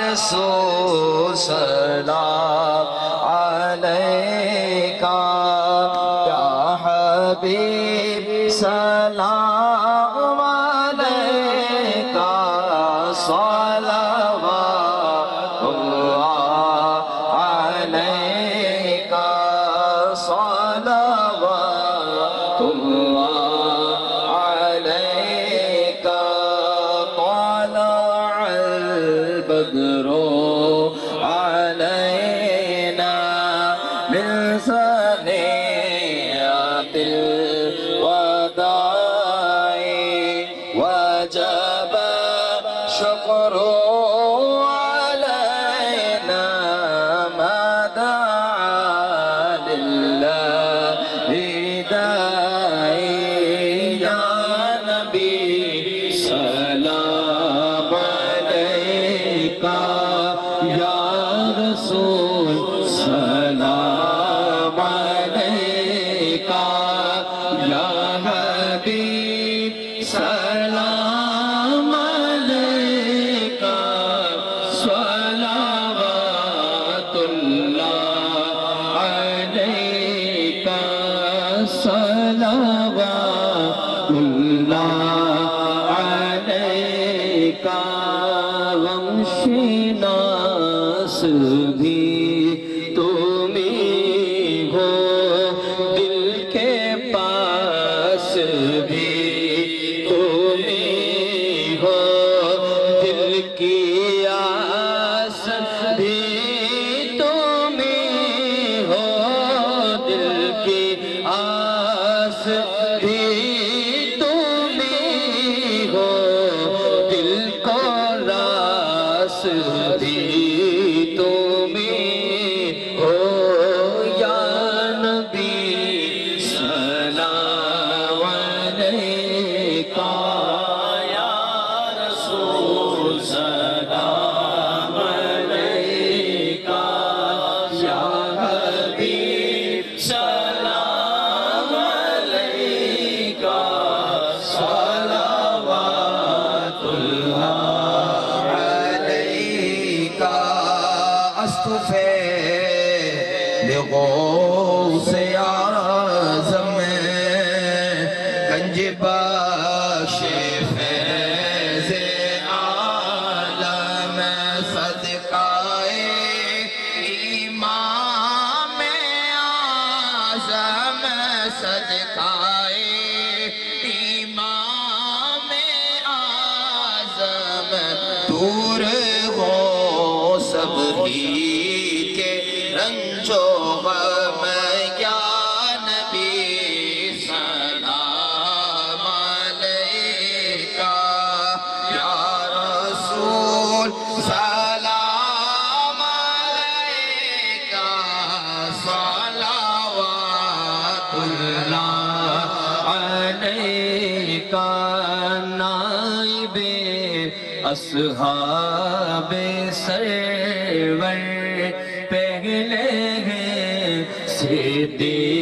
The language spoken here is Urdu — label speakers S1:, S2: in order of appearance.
S1: رسول سلام علیکہ یا حبیب سلام علیکہ صلوات اللہ علیکہ صلوات اللہ علیکہ طلع البدر علينا من ثنيات الوداع وجب شكر علينا ما دعا لله داعي يا نبي سلام عليك يا رسول سلام عليك يا حبيب سلام عليك صلوات الله عليك صلوات الله عليك غمشناس بھی تمہیں ہو دل کے پاس بھی تمہیں ہو دل کی آس بھی تمہیں ہو دل کی آس بھی تمہیں ہو دل کو راس بھی تمہیں ہو یا نبی سلام علیکہ یا رسول سلام علیکہ یا حبیب سلام علیکہ صلوات اللہ علیکہ اصطفی لغوث اعظم گنج بخش فیض عالم صدقائے امام اعظم صدقائے امام اعظم دور ہو سب ہی کے رنج و غم یا نبی سلام علیکہ یا رسول سلام علیکہ صلوات اللہ علیکہ نائب اصحاب سرور پہلے ہیں صدیق